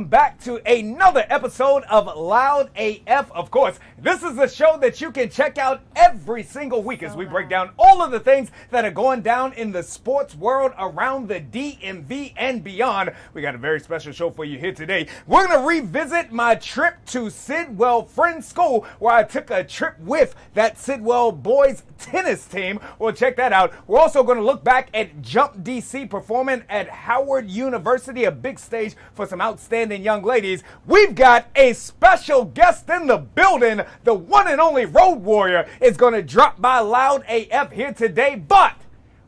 welcome back to another episode of Loud AF. Of course, this is a show that you can check out every single week as we break down all of the things that are going down in the sports world around the DMV and beyond. We got a very special show for you here today. We're going to revisit my trip to Sidwell Friends School, where I took a trip with that Sidwell boys tennis team. We'll check that out. We're also going to look back at Jump DC performing at Howard University, a big stage for some outstanding young ladies. We've got a special guest in the building. The one and only Road Warrior is going to drop by Loud AF here today, but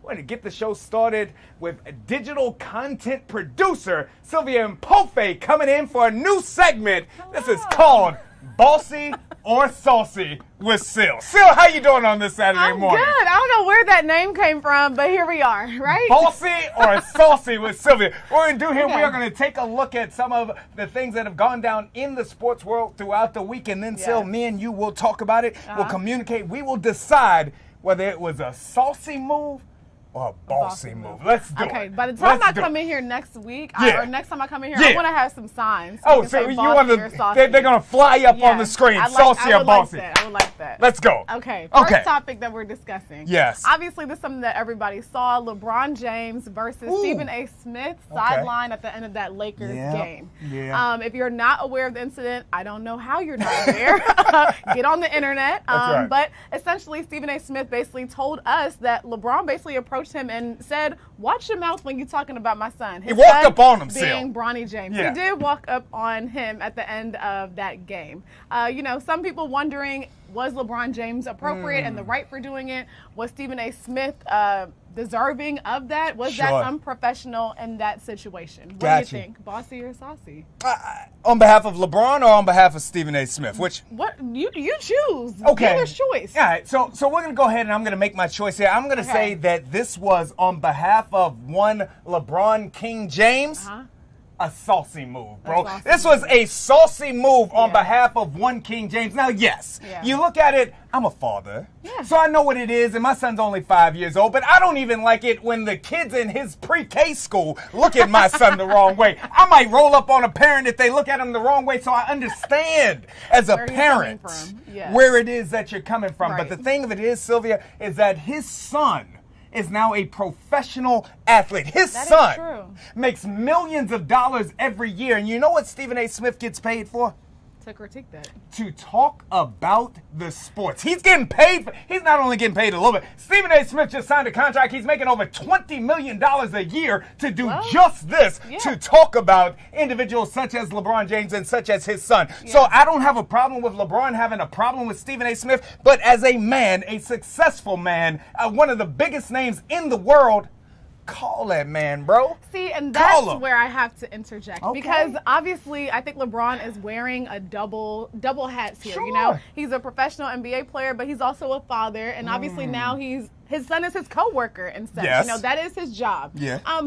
we're going to get the show started with a digital content producer, Sylvia Mpofe, coming in for a new segment. Hello. This is called Bossy or Saucy with Sil. Sil, how you doing on this Saturday morning? Good. I don't know where that name came from, but here we are, right? Bossy or Saucy with Sylvia. What we're going to do here, we are going to take a look at some of the things that have gone down in the sports world throughout the week, and then Sil, me and you will talk about it. We'll communicate. We will decide whether it was a saucy move or a bossy move. Let's do it. Okay, by the time I come in here next week, or next time I come in here, I want to have some signs. So you want to, they're going to fly up on the screen, saucy or bossy. I would like that. Let's go. Okay, first topic that we're discussing. Yes. Obviously, this is something that everybody saw. LeBron James versus Stephen A. Smith sideline at the end of that Lakers game. Yeah. If you're not aware of the incident, I don't know how you're not aware. Get on the internet. But essentially, Stephen A. Smith basically told us that LeBron basically approached him and said, "Watch your mouth when you're talking about my son." He walked up on him, being Bronny James. He did walk up on him at the end of that game. Some people wondering, was LeBron James appropriate and the right for doing it? Was Stephen A. Smith deserving of that? Was that unprofessional in that situation? What do you think, bossy or saucy? On behalf of LeBron or on behalf of Stephen A. Smith? Which? What you choose? Okay. Dealer's choice. All right. So we're gonna go ahead and I'm gonna make my choice here. I'm gonna say that this was on behalf of one LeBron King James. A saucy move, bro. This was a saucy move on behalf of one King James. Now, you look at it, I'm a father, so I know what it is, and my son's only 5 years old, but I don't even like it when the kids in his pre-K school look at my son the wrong way. I might roll up on a parent if they look at him the wrong way, so I understand as a parent where it is that you're coming from. But the thing of it is, Sylvia, is that his son is now a professional athlete. His son makes millions of dollars every year. And you know what Stephen A. Smith gets paid for? To critique that. To talk about the sports. He's getting paid. He's not only getting paid a little bit. Stephen A. Smith just signed a contract. He's making over $20 million a year to do just this, to talk about individuals such as LeBron James and such as his son. So I don't have a problem with LeBron having a problem with Stephen A. Smith, but as a man, a successful man, one of the biggest names in the world, call that man, bro. See, and that's where I have to interject because obviously I think LeBron is wearing a double hats here. You know, he's a professional NBA player, but he's also a father, and obviously now his son is his coworker and such. You know, that is his job.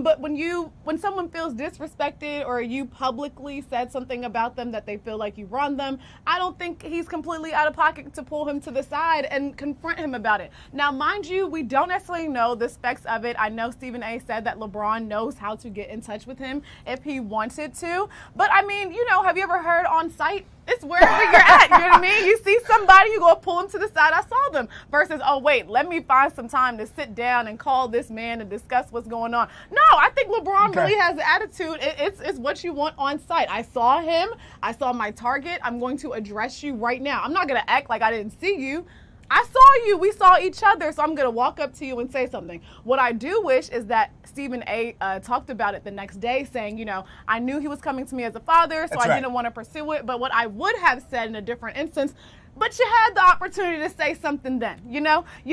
But when someone feels disrespected or you publicly said something about them that they feel like you wronged them, I don't think he's completely out of pocket to pull him to the side and confront him about it. Now, mind you, we don't necessarily know the specs of it. I know Stephen A. said that LeBron knows how to get in touch with him if he wanted to. But I mean, have you ever heard on site? It's wherever you're at, you know what I mean? You see somebody, you go pull them to the side, I saw them, versus, oh, wait, let me find some time to sit down and call this man and discuss what's going on. No, I think LeBron really has the attitude. It's what you want on site. I saw him. I saw my target. I'm going to address you right now. I'm not going to act like I didn't see you. I saw you. We saw each other, so I'm going to walk up to you and say something. What I do wish is that Stephen A. Talked about it the next day, saying, I knew he was coming to me as a father, so I didn't want to pursue it. But what I would have said in a different instance, but you had the opportunity to say something then, you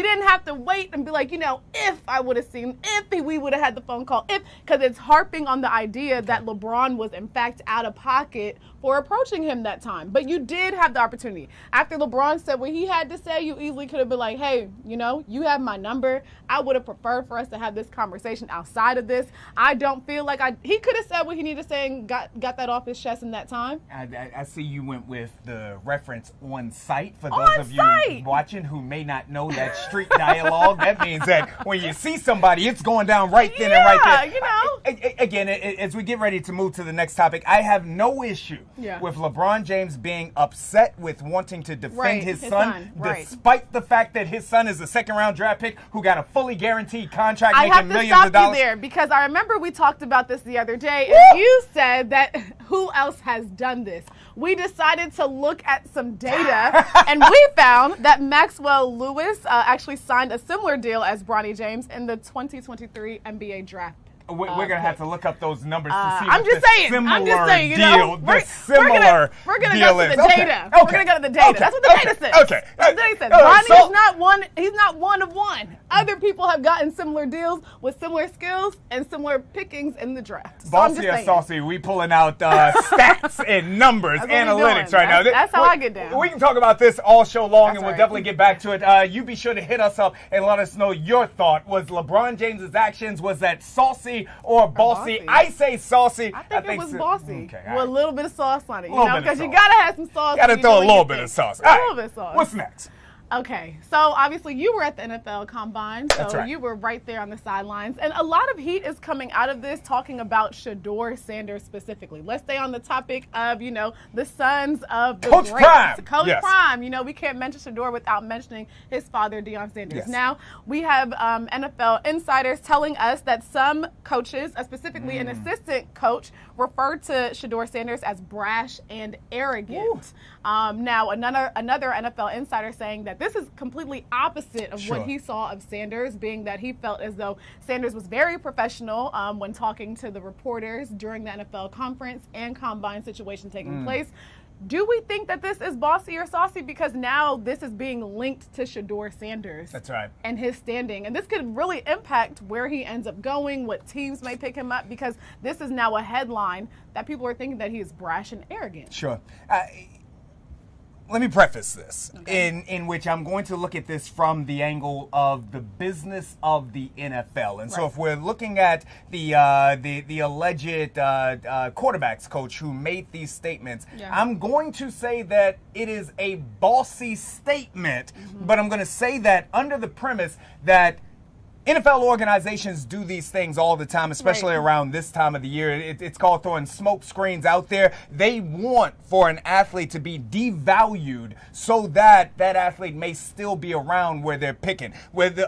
didn't have to wait and be like, if I would have seen, if we would have had the phone call, because it's harping on the idea that LeBron was in fact out of pocket for approaching him that time. But you did have the opportunity. After LeBron said what he had to say, you easily could have been like, hey, you have my number. I would have preferred for us to have this conversation outside of this. I don't feel like he could have said what he needed to say and got that off his chest in that time. I see you went with the reference on sight for those of you watching who may not know that street dialogue. That means that when you see somebody, it's going down right then and right there. You know. Again, as we get ready to move to the next topic, I have no issue with LeBron James being upset with wanting to defend his son, despite the fact that his son is a second-round draft pick who got a fully guaranteed contract making millions of dollars. I have to stop you there because I remember we talked about this the other day, and you said that who else has done this? We decided to look at some data, and we found that Maxwell Lewis actually signed a similar deal as Bronny James in the 2023 NBA draft. We're going to have to look up those numbers to see I'm just saying, you know, we're going to go to the data. We're going to go to the data. That's what the data says. Okay. That's what the data says. Bronny is not one. He's not one of one. Other people have gotten similar deals with similar skills and similar pickings in the draft. So Bossy or saucy, we pulling out stats and numbers, analytics right now. That's how I get down. We can talk about this all show long, and we'll definitely get back to it. You be sure to hit us up and let us know your thought. Was LeBron James's actions, was that saucy or bossy? I say saucy. I think it was bossy. Okay, with a little bit of sauce on it, you know, because you gotta have some sauce. Gotta throw a little bit of sauce. A little bit of sauce. What's next? Okay, so obviously you were at the NFL Combine, so you were right there on the sidelines. And a lot of heat is coming out of this, talking about Shedeur Sanders specifically. Let's stay on the topic of, you know, the sons of the Coach Prime. Coach Prime. You know, we can't mention Shedeur without mentioning his father, Deion Sanders. Yes. Now, we have NFL insiders telling us that some coaches, specifically an assistant coach, referred to Shedeur Sanders as brash and arrogant. Now, another NFL insider saying that this is completely opposite of what he saw of Sanders, being that he felt as though Sanders was very professional when talking to the reporters during the NFL conference and combine situation taking place. Do we think that this is bossy or saucy? Because now this is being linked to Shedeur Sanders. That's right. And his standing. And this could really impact where he ends up going, what teams may pick him up, because this is now a headline that people are thinking that he is brash and arrogant. Sure. Let me preface this in which I'm going to look at this from the angle of the business of the NFL. And so if we're looking at the alleged quarterbacks coach who made these statements, I'm going to say that it is a bossy statement, but I'm going to say that under the premise that NFL organizations do these things all the time, especially around this time of the year. It's called throwing smoke screens out there. They want for an athlete to be devalued so that that athlete may still be around where they're picking.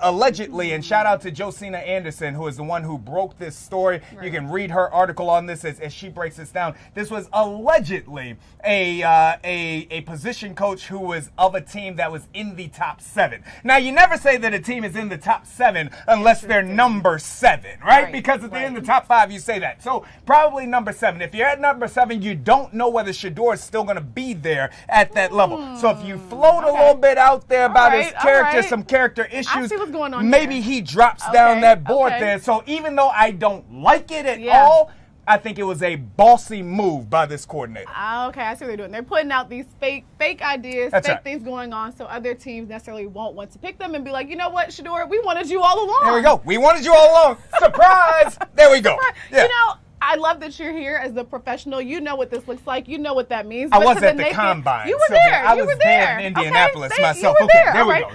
Allegedly, and shout out to Josina Anderson, who is the one who broke this story. You can read her article on this as she breaks this down. This was allegedly a position coach who was of a team that was in the top 7. Now, you never say that a team is in the top 7 unless they're number 7, right? Because if they're in the top 5, you say that. So probably number 7. If you're at number 7, you don't know whether Shedeur is still going to be there at that level. So if you float a little bit out there about his character, some character issues, I see what's going on maybe he drops down that board there. So even though I don't like it at all, I think it was a bossy move by this coordinator. Okay, I see what they're doing. They're putting out these fake ideas, fake things going on, so other teams necessarily won't want to pick them and be like, you know what, Shedeur, we wanted you all along. There we go. We wanted you all along. Surprise! There we go. Yeah. You know, I love that you're here as the professional. You know what this looks like. You know what that means. I was at the Combine. You were there. I was there in Indianapolis myself.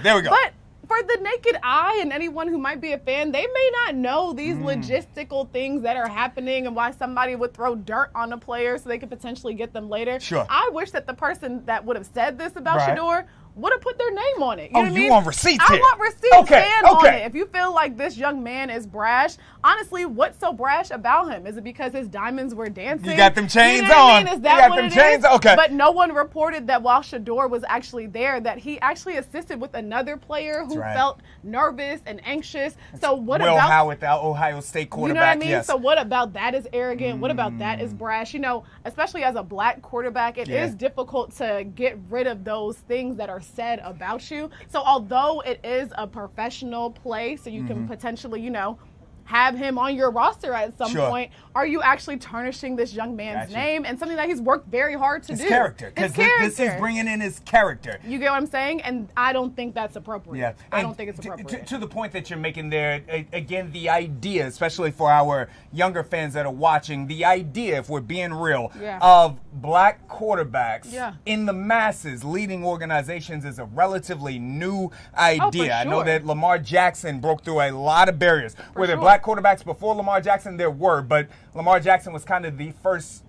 There we go. But for the naked eye and anyone who might be a fan, they may not know these logistical things that are happening and why somebody would throw dirt on a player so they could potentially get them later. I wish that the person that would have said this about Shedeur would have put their name on it. You know what I mean? You want receipts here. I want receipts on it. If you feel like this young man is brash, honestly, what's so brash about him? Is it because his diamonds were dancing? You got them chains you know on. I mean? Is that what it is? Okay. But no one reported that while Shedeur was actually there, that he actually assisted with another player who felt nervous and anxious. So what Will about Howard, the Ohio State quarterback? You know what I mean? So what about that is arrogant? What about that is brash? You know, especially as a black quarterback, it is difficult to get rid of those things that are said about you. So although it is a professional play, so you can potentially, you know, have him on your roster at some point, are you actually tarnishing this young man's name and something that he's worked very hard to do? His character. Because this is bringing in his character. You get what I'm saying? And I don't think that's appropriate. Yeah. I don't think it's appropriate. To the point that you're making there, again, the idea, especially for our younger fans that are watching, the idea, if we're being real, of black quarterbacks in the masses leading organizations is a relatively new idea. I know that Lamar Jackson broke through a lot of barriers. Were there black quarterbacks before Lamar Jackson? There were, but Lamar Jackson was kind of the first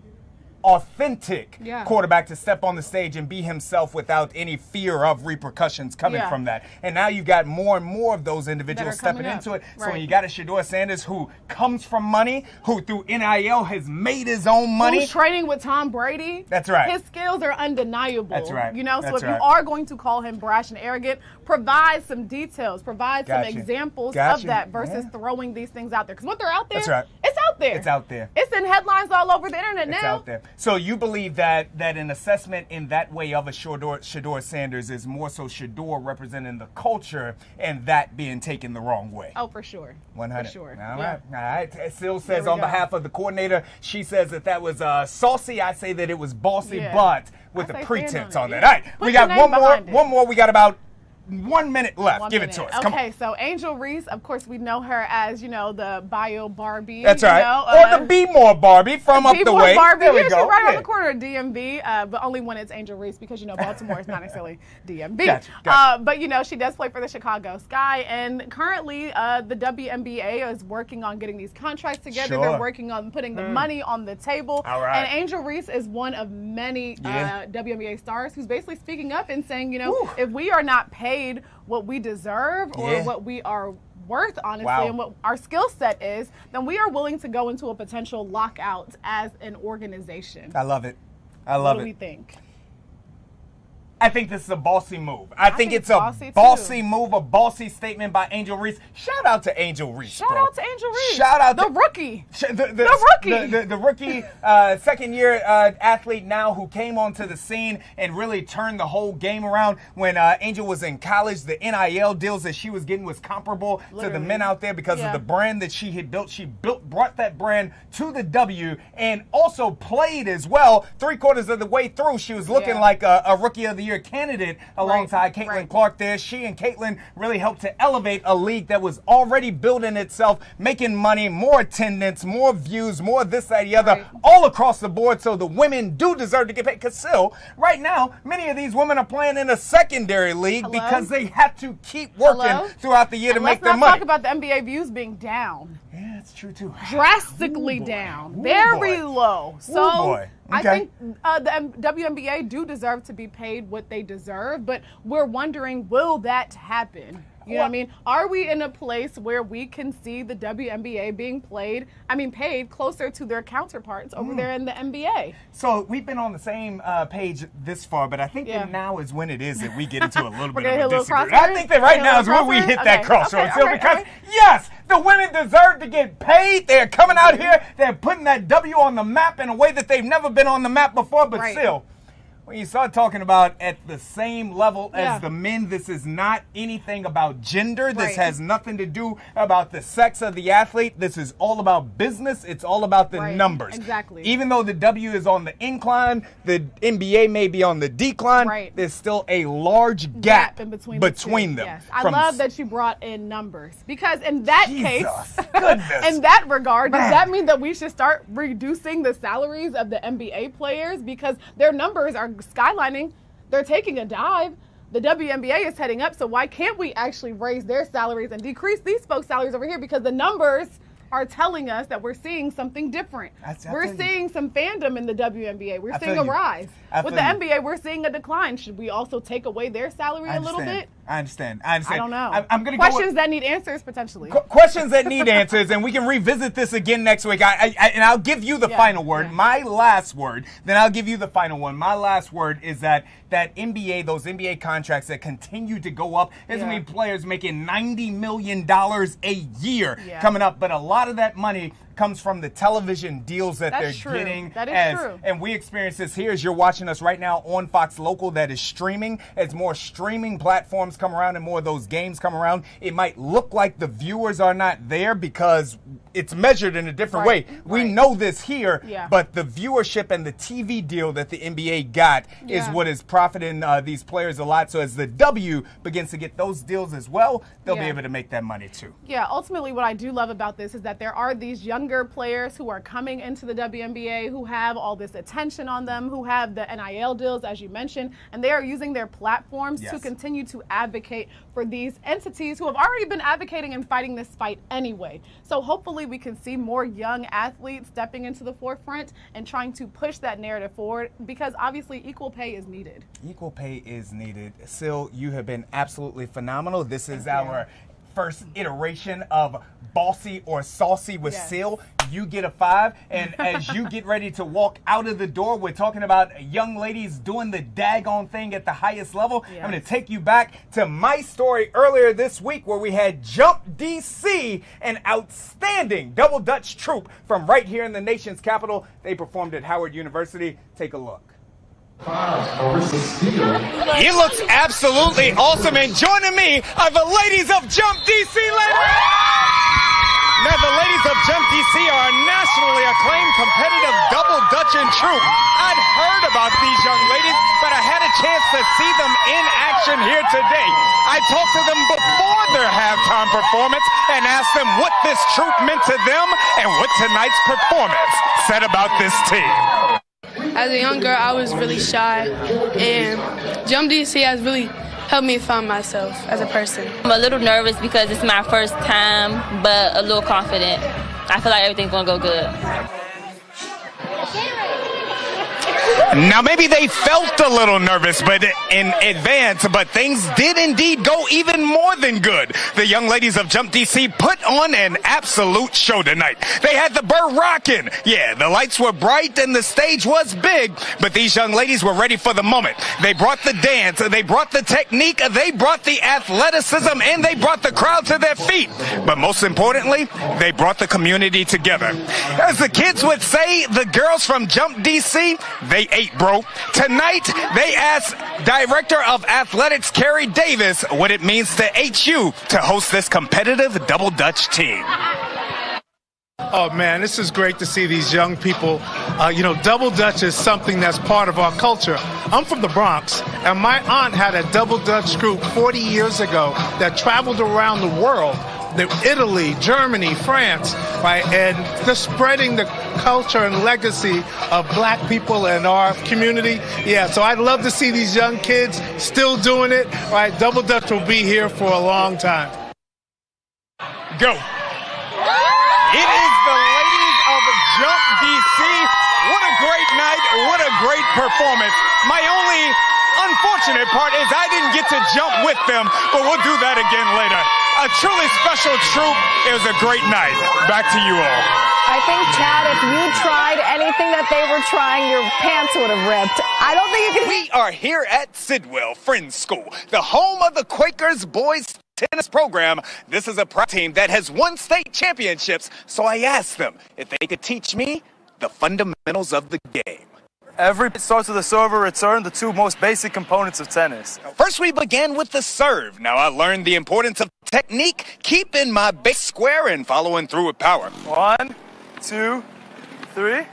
authentic quarterback to step on the stage and be himself without any fear of repercussions coming from that. And now you've got more and more of those individuals stepping into it. So when you got a Shedeur Sanders who comes from money, who through NIL has made his own money. Who's training with Tom Brady. That's right. His skills are undeniable. That's right. You know, so if you are going to call him brash and arrogant, provide some details, provide some examples of that versus throwing these things out there. Because what they're out there, it's out there. It's out there. It's in headlines all over the internet now. It's out there. So you believe that an assessment in that way of a Shedeur Sanders is more so Shedeur representing the culture and that being taken the wrong way? Oh, for sure. 100. For sure. All right. All right. Sil says on behalf of the coordinator, she says that was saucy. I say that it was bossy, but with the pretense on that. All right. We got one more. We got about 1 minute left. Give it to us. Okay, so Angel Reese, of course, we know her as, you know, the Bio Barbie. That's right. Or the Be More Barbie from up the way. Barbie. There we go. She's right around the corner of DMV, but only when it's Angel Reese because, you know, Baltimore is not necessarily DMV. Gotcha. But, you know, she does play for the Chicago Sky, and currently the WNBA is working on getting these contracts together. They're working on putting the money on the table. All right. And Angel Reese is one of many WNBA stars who's basically speaking up and saying, you know, if we are not paid what we deserve or what we are worth, honestly, and what our skill set is, then we are willing to go into a potential lockout as an organization. I love it. I love it. What do we think? I think this is a bossy move. I think it's a bossy move, a bossy statement by Angel Reese. Shout out to Angel Reese. Shout out to Angel Reese. Shout out the rookie. The rookie second-year athlete now who came onto the scene and really turned the whole game around. When Angel was in college, the NIL deals that she was getting was comparable to the men out there because of the brand that she had built. She brought that brand to the W and also played as well. 3/4 of the way through, she was looking like a Rookie of the Year candidate alongside Caitlin Clark there. She and Caitlin really helped to elevate a league that was already building itself, making money, more attendance, more views, more this, that, the other, all across the board. So the women do deserve to get paid. Because still, right now, many of these women are playing in a secondary league because they have to keep working throughout the year to make their money. Let's not talk about the NBA views being down. Yeah, that's true too. Drastically down. Very low. So I think the WNBA do deserve to be paid what they deserve, but we're wondering, will that happen? You know what I mean? Are we in a place where we can see the WNBA being paid closer to their counterparts over there in the NBA? So we've been on the same page this far, but I think that now is when it is that we get into a little bit of a disagreement. I think that right now is when we hit that crossroads. Because yes, the women deserve to get paid. They're coming out here. They're putting that W on the map in a way that they've never been on the map before, but still. When you start talking about at the same level as the men, this is not anything about gender. This has nothing to do about the sex of the athlete. This is all about business. It's all about the numbers. Exactly. Even though the W is on the incline, the NBA may be on the decline, there's still a large gap in between them. Yes. I love that you brought in numbers because in that case, in that regard, does that mean that we should start reducing the salaries of the NBA players because their numbers are skylining? They're taking a dive. The WNBA is heading up, so why can't we actually raise their salaries and decrease these folks' salaries over here? Because the numbers are telling us that we're seeing something different. We're seeing some fandom in the WNBA. We're seeing a rise. With the NBA, we're seeing a decline. Should we also take away their salary a little bit? I understand. I don't know. I'm going to questions that need answers potentially. Questions that need answers, and we can revisit this again next week. And I'll give you the final word. My last word. Then I'll give you the final one. My last word is that NBA, those NBA contracts that continue to go up, there's going to be players making $90 million a year coming up, but a lot of that money comes from the television deals that That's they're true. getting. That is true. And we experience this here as you're watching us right now on Fox Local that is streaming. As more streaming platforms come around and more of those games come around, it might look like the viewers are not there because it's measured in a different way. We know this here, but the viewership and the TV deal that the NBA got is what is profiting these players a lot. So as the W begins to get those deals as well, they'll be able to make that money too. Yeah, ultimately what I do love about this is that there are these younger players who are coming into the WNBA who have all this attention on them, who have the NIL deals, as you mentioned, and they are using their platforms to continue to advocate for these entities who have already been advocating and fighting this fight anyway. So hopefully we can see more young athletes stepping into the forefront and trying to push that narrative forward, because obviously equal pay is needed. Equal pay is needed. Sil, you have been absolutely phenomenal. This is our first iteration of Bossy or Saucy with Sil. You get a 5, and as you get ready to walk out of the door, we're talking about young ladies doing the daggone thing at the highest level. I'm going to take you back to my story earlier this week where we had Jump DC, an outstanding double Dutch troupe from right here in the nation's capital. They performed at Howard University. Take a look. He looks absolutely awesome, and joining me are the ladies of Jump DC. Now, the ladies of Jump DC are a nationally acclaimed competitive double Dutch and troupe. I'd heard about these young ladies, but I had a chance to see them in action here today. I talked to them before their halftime performance and asked them what this troupe meant to them and what tonight's performance said about this team. As a young girl, I was really shy, and Jump DC has really helped me find myself as a person. I'm a little nervous because it's my first time, but a little confident. I feel like everything's gonna go good. Now, maybe they felt a little nervous but in advance, but things did indeed go even more than good. The young ladies of Jump DC put on an absolute show tonight. They had the bird rocking. Yeah, the lights were bright and the stage was big, but these young ladies were ready for the moment. They brought the dance, they brought the technique, they brought the athleticism, and they brought the crowd to their feet. But most importantly, they brought the community together. As the kids would say, the girls from Jump DC, they ate, bro. Tonight, they asked Director of Athletics Carrie Davis what it means to HU to host this competitive double Dutch team. Oh man, this is great to see these young people. Double Dutch is something that's part of our culture. I'm from the Bronx, and my aunt had a double Dutch group 40 years ago that traveled around the world. Italy, Germany, France, right, and just spreading the culture and legacy of black people in our community. Yeah, so I'd love to see these young kids still doing it, right? Double Dutch will be here for a long time. Go. It is the ladies of Jump DC. What a great night, what a great performance. My only unfortunate part is I didn't get to jump with them, but we'll do that again later. A truly special troupe. It was a great night. Back to you all. I think, Chad, if you tried anything that they were trying, your pants would have ripped. I don't think you can... We are here at Sidwell Friends School, the home of the Quakers boys tennis program. This is a pro team that has won state championships, so I asked them if they could teach me the fundamentals of the game. Every starts with a serve or return, the two most basic components of tennis. First, we began with the serve. Now, I learned the importance of technique, keeping my base square and following through with power. 1, 2, 3.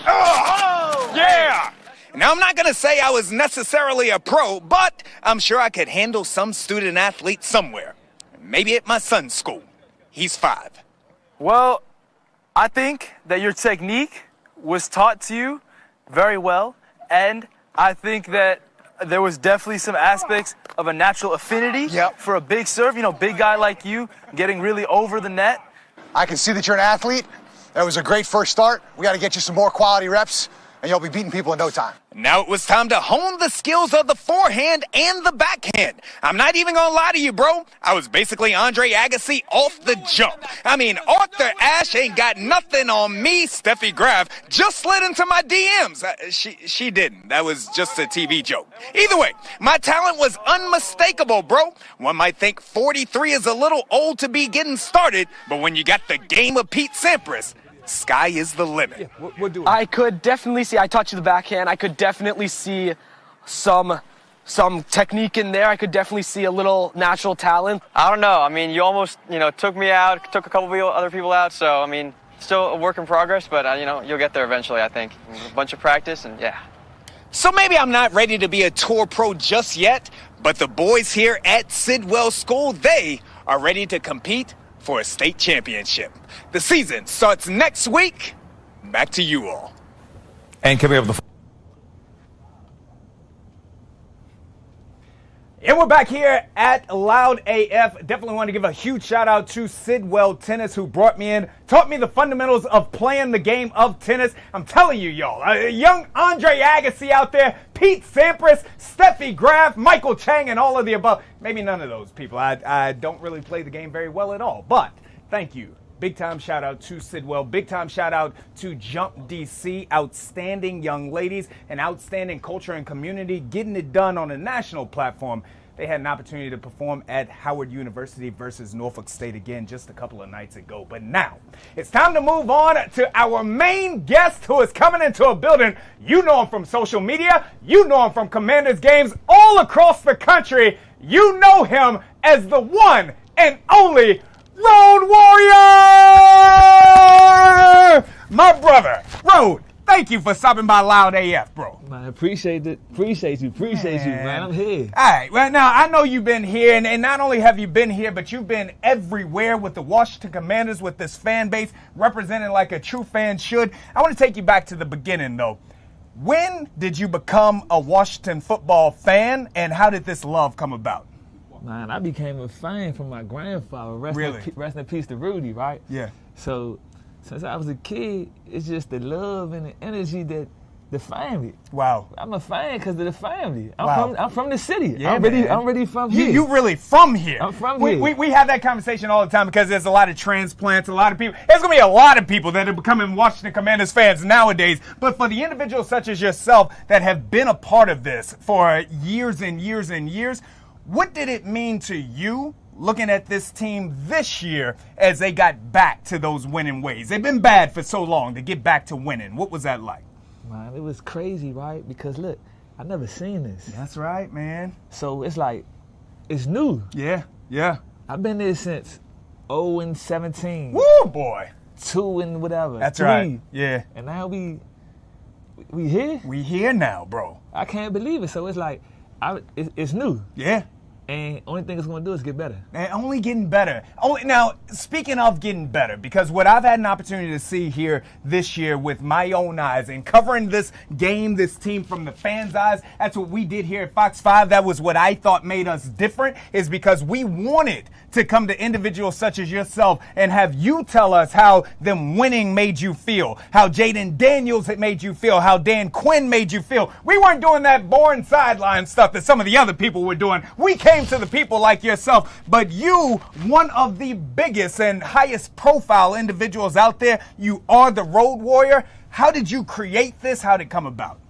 Oh! Yeah! Now, I'm not going to say I was necessarily a pro, but I'm sure I could handle some student athlete somewhere. Maybe at my son's school. He's 5. Well, I think that your technique was taught to you very well, and I think that there was definitely some aspects of a natural affinity for a big serve. Big guy like you getting really over the net. I can see that you're an athlete. That was a great first start. We got to get you some more quality reps. and you'll be beating people in no time. Now it was time to hone the skills of the forehand and the backhand. I'm not even gonna lie to you, bro. I was basically Andre Agassi off the jump. I mean, Arthur Ashe ain't got nothing on me. Steffi Graf just slid into my DMs. She didn't. That was just a TV joke. Either way, my talent was unmistakable, bro. One might think 43 is a little old to be getting started, but when you got the game of Pete Sampras, sky is the limit. Yeah, we'll do it. I could definitely see, I taught you the backhand. I could definitely see some technique in there. I could definitely see a little natural talent. I don't know. I mean, you almost, took me out, took a couple of other people out. So, I mean, still a work in progress, but, you'll get there eventually, I think. A bunch of practice and, yeah. So maybe I'm not ready to be a tour pro just yet, but the boys here at Sidwell School, they are ready to compete for a state championship. The season starts next week. Back to you all. And coming up the And we're back here at Loud AF. Definitely want to give a huge shout out to Sidwell Tennis, who brought me in, taught me the fundamentals of playing the game of tennis. I'm telling you, y'all, young Andre Agassi out there, Pete Sampras, Steffi Graf, Michael Chang, and all of the above. Maybe none of those people. I don't really play the game very well at all, but thank you. Big time shout out to Sidwell. Big time shout out to Jump DC. Outstanding young ladies and outstanding culture and community, getting it done on a national platform. They had an opportunity to perform at Howard University versus Norfolk State again just a couple of nights ago. But now it's time to move on to our main guest, who is coming into a building. You know him from social media. You know him from Commanders games all across the country. You know him as the one and only Road Warrior! My brother, Road, thank you for stopping by Loud AF, bro. Man, I appreciate it. Appreciate you, man. I'm here. All right, well, now, I know you've been here, and not only have you been here, but you've been everywhere with the Washington Commanders, with this fan base, representing like a true fan should. I want to take you back to the beginning, though. When did you become a Washington football fan, and how did this love come about? Man, I became a fan from my grandfather. Rest in peace to Rudy, right? Yeah. So, since I was a kid, it's just the love and the energy that the family. Wow. I'm a fan because of the family. Wow. I'm from the city. Yeah, I'm really from here. You really from here. I'm from here. We have that conversation all the time because there's a lot of transplants, a lot of people. There's going to be a lot of people that are becoming Washington Commanders fans nowadays. But for the individuals such as yourself that have been a part of this for years and years and years, what did it mean to you looking at this team this year as they got back to those winning ways? They've been bad for so long to get back to winning. What was that like? Man, it was crazy, right? Because, look, I never seen this. That's right, man. So it's like, it's new. Yeah, yeah. I've been there since 0-17. Woo, boy. 2 and whatever. That's 3. right. Yeah. And now we here. We here now, bro. I can't believe it. So it's like, it's new. Yeah. And only thing it's going to do is get better. And only getting better. Now, speaking of getting better, because what I've had an opportunity to see here this year with my own eyes and covering this game, this team from the fans' eyes, that's what we did here at Fox 5. That was what I thought made us different, is because we wanted to come to individuals such as yourself and have you tell us how them winning made you feel, how Jaden Daniels had made you feel, how Dan Quinn made you feel. We weren't doing that boring sideline stuff that some of the other people were doing. We came to the people like yourself, but you, one of the biggest and highest profile individuals out there, you are the Road Warrior. How did you create this? How did it come about?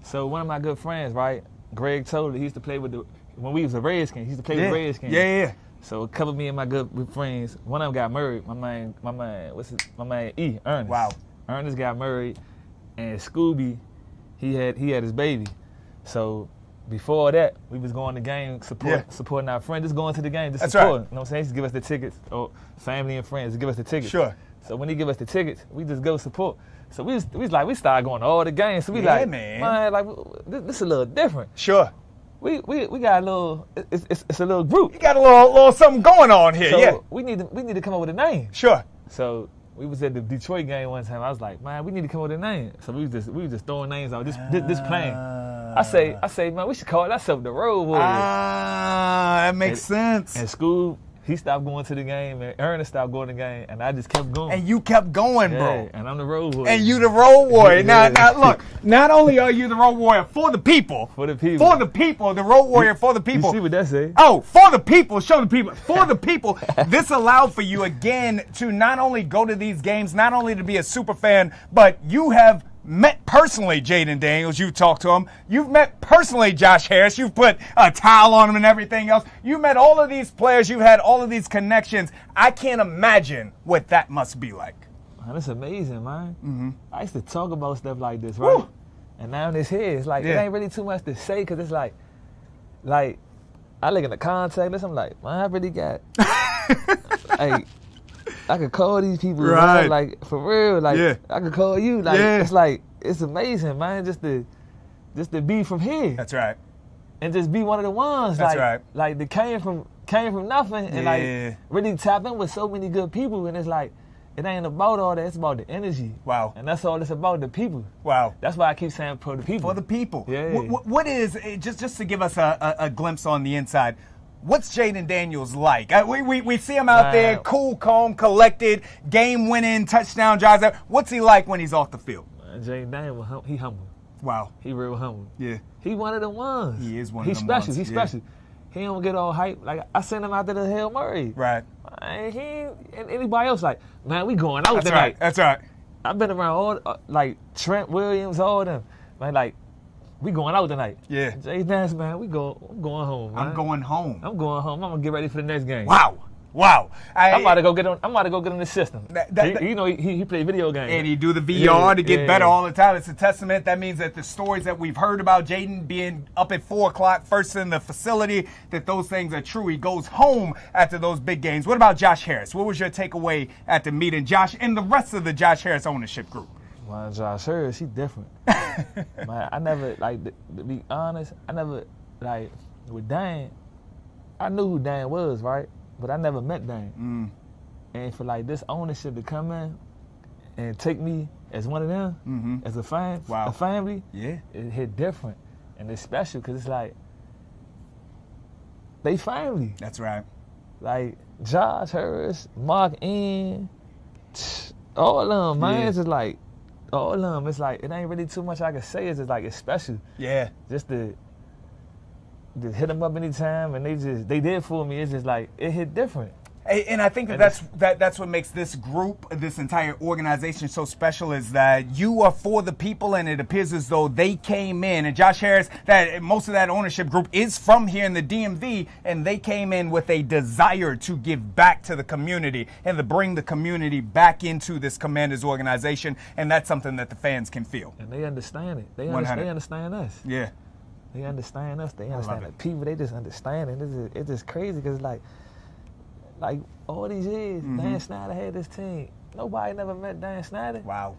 So one of my good friends, right, Greg Toller, he used to play with when we was a Redskins, he used to play with the Redskins. Yeah. So a couple of me and my good friends, one of them got married. My man E, Ernest. Wow. Ernest got married, and Scooby, he had his baby. So before that, we was going to game, supporting our friends, just going to the game, just That's supporting. Right. You know what I'm saying? Just give us the tickets, or family and friends, just give us the tickets. Sure. So when he give us the tickets, we just go support. So we started going to all the games. So we man, like this is a little different. Sure. We got a little, it's a little group. You got a little something going on here, so yeah. we need to come up with a name. Sure. So we was at the Detroit game one time. I was like, man, we need to come up with a name. So we was just throwing names out, this playing. I say, man, we should call ourselves the Road Warriors. That makes sense. And Scoob, he stopped going to the game, and Ernest stopped going to the game, and I just kept going. And you kept going, bro. And I'm the road warrior. And you the road warrior. Now, look, not only are you the road warrior for the people. For the people. For the people, the road warrior for the people. You see what that say? Oh, for the people. Show the people. For the people. This allowed for you, again, to not only go to these games, not only to be a super fan, but you have met personally Jaden Daniels. You've talked to him. You've met personally Josh Harris. You've put a towel on him and everything else. You've met all of these players. You've had all of these connections. I can't imagine what that must be like. Man, that's amazing, man. Mm-hmm. I used to talk about stuff like this, right? Woo. And now it's here. It's like, it ain't really too much to say, because it's like, I look in the contact list, I'm like, man, I really got, like, I could call these people, right? Man, like, for real, like, I could call you, like, it's like, it's amazing, man, just to be from here. That's right. And just be one of the ones, that's like, right. Like, that came from nothing, and like, really tap in with so many good people, and it's like, it ain't about all that, it's about the energy. Wow. And that's all it's about, the people. Wow. That's why I keep saying for the people. For the people. Yeah. What is, just to give us a glimpse on the inside, what's Jaden Daniels like? We see him out there, cool, calm, collected, game-winning, touchdown drives. What's he like when he's off the field? Jaden Daniels, he humble. Wow. He real humble. Yeah. He one of the ones. He is one of the special. ones. He's special. He don't get all hype. Like, I sent him out to the Hail Murray. Right. He and anybody else, like, man, we going out tonight. Right. That's right. I've been around all, like, Trent Williams, all of them. Man, like, we going out tonight. Yeah. Jaden Daniels, man, I'm going home, man. I'm going home. I'm going home. I'm going to get ready for the next game. Wow. Wow. I'm about to go get in the system. You know, he play video games. And he do the VR to get better all the time. It's a testament. That means that the stories that we've heard about Jaden being up at 4 o'clock first in the facility, that those things are true. He goes home after those big games. What about Josh Harris? What was your takeaway at the meeting, Josh, and the rest of the Josh Harris ownership group? Man, Josh Harris, he different. Man, I never, like, to be honest, like, with Dan, I knew who Dan was, right? But I never met Dan. And for, like, this ownership to come in and take me as one of them, as a family, it hit different. And it's special because it's like, they family. That's right. Like, Josh Harris, Mark N, all of them, man. It's just like, all of them. It's like, it ain't really too much I can say. It's just like, it's special. Yeah. Just to hit them up anytime, and they did for me. It's just like, it hit different. And I think that's what makes this group, this entire organization so special, is that you are for the people, and it appears as though they came in. And Josh Harris, that most of that ownership group is from here in the DMV, and they came in with a desire to give back to the community and to bring the community back into this Commanders organization, and that's something that the fans can feel. And they understand it. They understand us. Yeah. They understand us. They understand the people. They just understand it. It's just crazy because, like all these years, Dan Snyder had this team. Nobody never met Dan Snyder. Wow.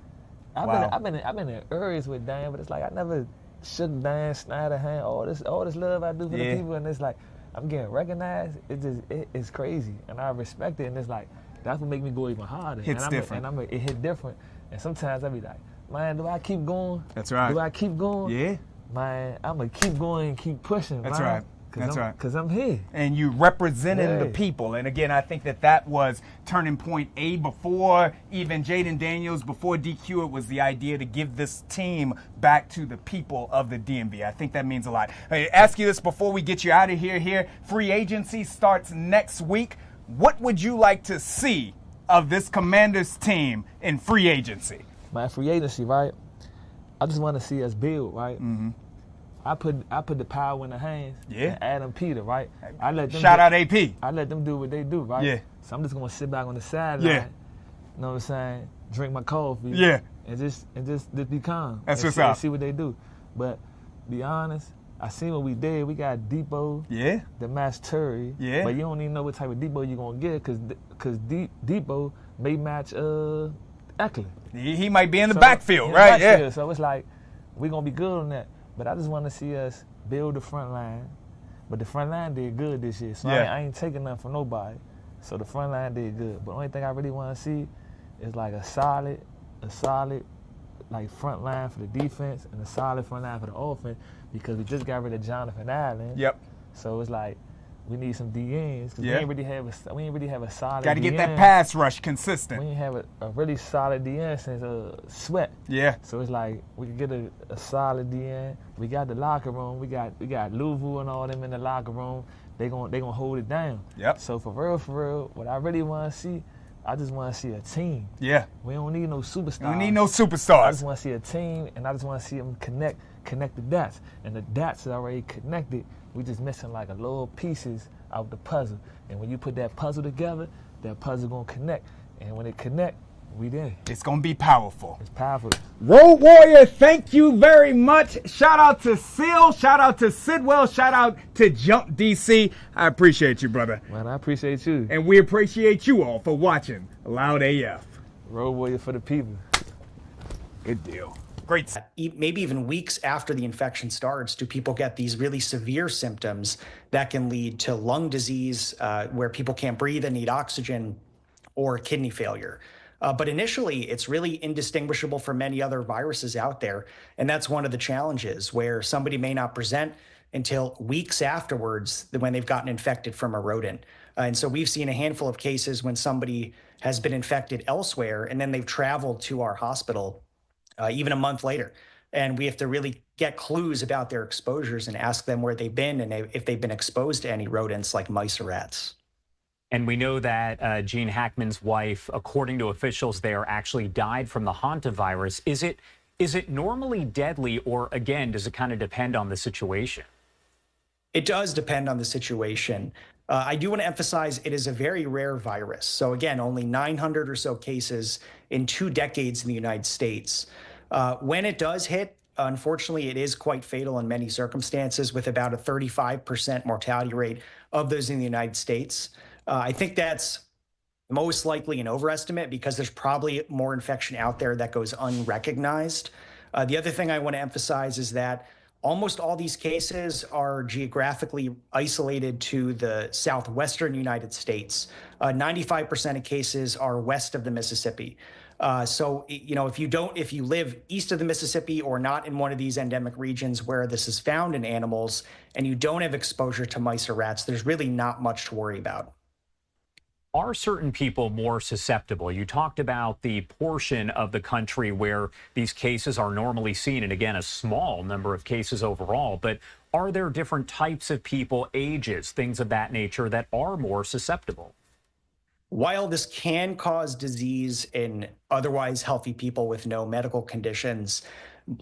I've been in areas with Dan, but it's like I never shook Dan Snyder hand. All this love I do for the people, and it's like I'm getting recognized. It's crazy, and I respect it. And it's like that's what make me go even harder. It's different. It hit different. And sometimes I be like, man, do I keep going? That's right. Do I keep going? Yeah. Man, I'm going to keep going and keep pushing. That's man. right. That's right. Because I'm here. And you representing the people. And again, I think that was turning point A. Before even Jaden Daniels, before DQ, it was the idea to give this team back to the people of the DMV. I think that means a lot. I ask you this before we get you out of here. Free agency starts next week. What would you like to see of this Commanders team in free agency? My free agency, right? I just want to see us build, right? Mm-hmm. I put the power in the hands. Yeah. And Adam Peter, right? I let them Shout out AP. I let them do what they do, right? Yeah. So I'm just gonna sit back on the sideline. Yeah. You know what I'm saying? Drink my coffee. Yeah. And just be calm. That's what's up. See what they do. But be honest, I seen what we did. We got Depot. Yeah. The match Terry. Yeah. But you don't even know what type of Depot you're gonna get because Depot may match Eckler. He might be in the backfield, right? Yeah. So it's like we're gonna be good on that. But I just want to see us build the front line. But the front line did good this year. So I ain't taking nothing from nobody. So the front line did good. But the only thing I really want to see is like a solid like front line for the defense and a solid front line for the offense, because we just got rid of Jonathan Allen. Yep. So it's like we need some DNs because we ain't really have a solid. Got to get DN. that pass rush consistent. We ain't have a really solid DN since Sweat. Yeah. So it's like we can get a solid DN. We got the locker room. We got Louvu and all them in the locker room. They gonna hold it down. Yep. So for real, what I really want to see, I just want to see a team. Yeah. We don't need no superstars. We don't need no superstars. I just want to see a team, and I just want to see them connect the dots. And the dots are already connected. We just missing like a little pieces out the puzzle. And when you put that puzzle together, that puzzle gonna connect. And when it connect, we there. It's gonna be powerful. It's powerful. Road Warrior, thank you very much. Shout out to Seal, shout out to Sidwell, shout out to Jump DC. I appreciate you, brother. Man, I appreciate you. And we appreciate you all for watching Loud AF. Road Warrior for the people. Good deal. Great. Maybe even weeks after the infection starts, do people get these really severe symptoms that can lead to lung disease, where people can't breathe and need oxygen, or kidney failure. But initially, it's really indistinguishable from many other viruses out there. And that's one of the challenges, where somebody may not present until weeks afterwards when they've gotten infected from a rodent. And so we've seen a handful of cases when somebody has been infected elsewhere, and then they've traveled to our hospital even a month later. And we have to really get clues about their exposures and ask them where they've been and if they've been exposed to any rodents like mice or rats. And we know that Gene Hackman's wife, according to officials there, actually died from the Hantavirus. Is it normally deadly, or again, does it kind of depend on the situation? It does depend on the situation. I do want to emphasize it is a very rare virus. So again, only 900 or so cases in 2 decades in the United States. When it does hit, unfortunately, it is quite fatal in many circumstances, with about a 35% mortality rate of those in the United States. I think that's most likely an overestimate, because there's probably more infection out there that goes unrecognized. The other thing I want to emphasize is that almost all these cases are geographically isolated to the southwestern United States. 95% of cases are west of the Mississippi. So, if you live east of the Mississippi or not in one of these endemic regions where this is found in animals, and you don't have exposure to mice or rats, there's really not much to worry about. Are certain people more susceptible? You talked about the portion of the country where these cases are normally seen, and again, a small number of cases overall, but are there different types of people, ages, things of that nature that are more susceptible? While this can cause disease in otherwise healthy people with no medical conditions,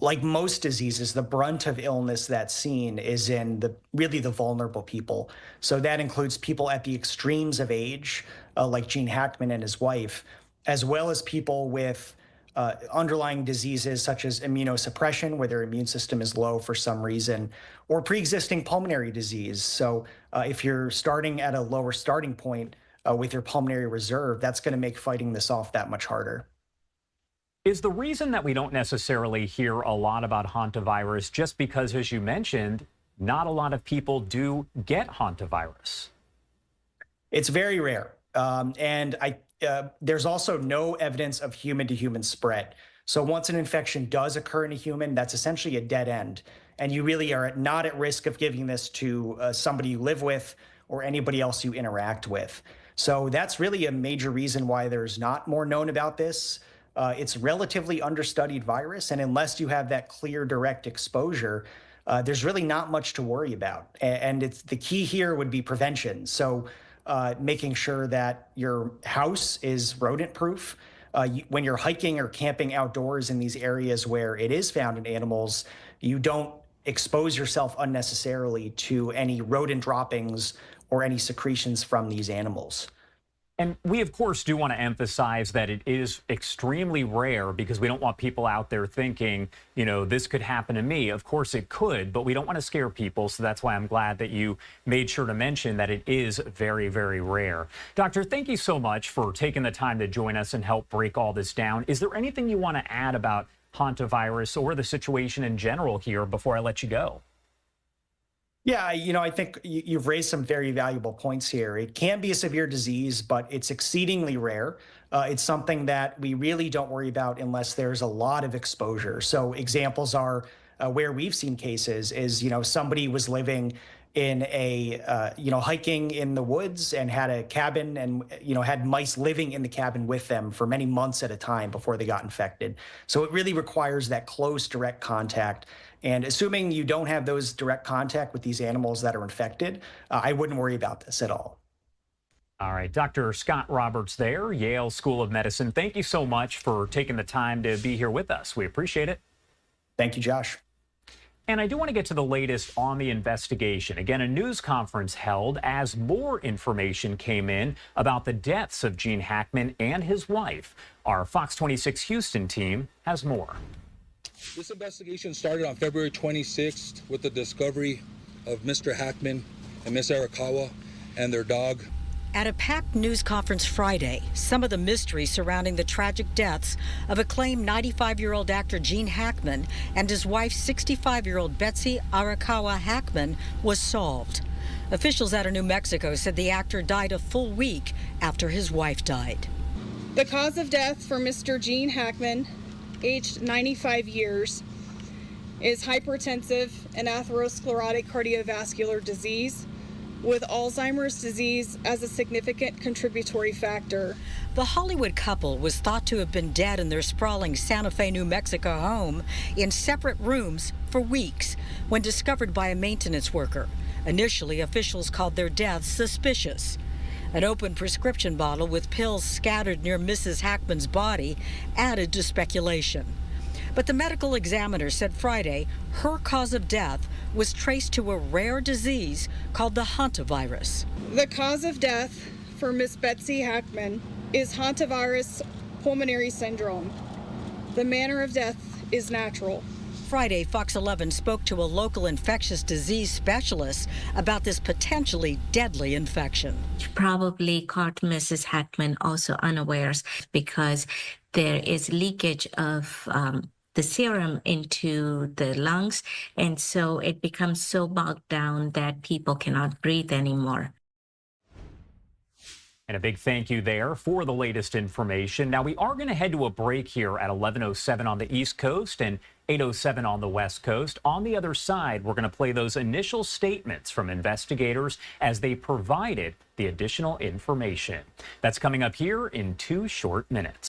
like most diseases, the brunt of illness that's seen is in really the vulnerable people. So that includes people at the extremes of age, like Gene Hackman and his wife, as well as people with underlying diseases such as immunosuppression, where their immune system is low for some reason, or pre-existing pulmonary disease. So if you're starting at a lower starting point with your pulmonary reserve, that's going to make fighting this off that much harder. Is the reason that we don't necessarily hear a lot about Hantavirus just because, as you mentioned, not a lot of people do get Hantavirus? It's very rare. And there's also no evidence of human-to-human spread. So once an infection does occur in a human, that's essentially a dead end. And you really are not at risk of giving this to somebody you live with or anybody else you interact with. So that's really a major reason why there's not more known about this. It's relatively understudied virus, and unless you have that clear, direct exposure, there's really not much to worry about. And the key here would be prevention. So making sure that your house is rodent-proof. When you're hiking or camping outdoors in these areas where it is found in animals, you don't expose yourself unnecessarily to any rodent droppings or any secretions from these animals. And we, of course, do want to emphasize that it is extremely rare, because we don't want people out there thinking, this could happen to me. Of course it could, but we don't want to scare people. So that's why I'm glad that you made sure to mention that it is very, very rare. Doctor, thank you so much for taking the time to join us and help break all this down. Is there anything you want to add about Hantavirus or the situation in general here before I let you go? Yeah, I think you've raised some very valuable points here. It can be a severe disease, but it's exceedingly rare. It's something that we really don't worry about unless there's a lot of exposure. So examples are where we've seen cases is, somebody was living in a, hiking in the woods and had a cabin and, had mice living in the cabin with them for many months at a time before they got infected. So it really requires that close direct contact. And assuming you don't have those direct contact with these animals that are infected, I wouldn't worry about this at all. All right, Dr. Scott Roberts there, Yale School of Medicine. Thank you so much for taking the time to be here with us. We appreciate it. Thank you, Josh. And I do want to get to the latest on the investigation. Again, a news conference held as more information came in about the deaths of Gene Hackman and his wife. Our Fox 26 Houston team has more. This investigation started on February 26th with the discovery of Mr. Hackman and Miss Arakawa and their dog. At a packed news conference Friday, some of the mystery surrounding the tragic deaths of acclaimed 95-year-old actor Gene Hackman and his wife, 65-year-old Betsy Arakawa Hackman, was solved. Officials out of New Mexico said the actor died a full week after his wife died. The cause of death for Mr. Gene Hackman, aged 95 years, is hypertensive and atherosclerotic cardiovascular disease, with Alzheimer's disease as a significant contributory factor. The Hollywood couple was thought to have been dead in their sprawling Santa Fe, New Mexico home in separate rooms for weeks when discovered by a maintenance worker. Initially, officials called their deaths suspicious. An open prescription bottle with pills scattered near Mrs. Hackman's body added to speculation. But the medical examiner said Friday her cause of death was traced to a rare disease called the Hantavirus. The cause of death for Miss Betsy Hackman is Hantavirus pulmonary syndrome. The manner of death is natural. Friday, Fox 11 spoke to a local infectious disease specialist about this potentially deadly infection. Probably caught Mrs. Hackman also unawares because there is leakage of the serum into the lungs, and so it becomes so bogged down that people cannot breathe anymore. And a big thank you there for the latest information. Now, we are going to head to a break here at 11:07 on the East Coast and 8:07 on the West Coast. On the other side, we're going to play those initial statements from investigators as they provided the additional information. That's coming up here in 2 short minutes.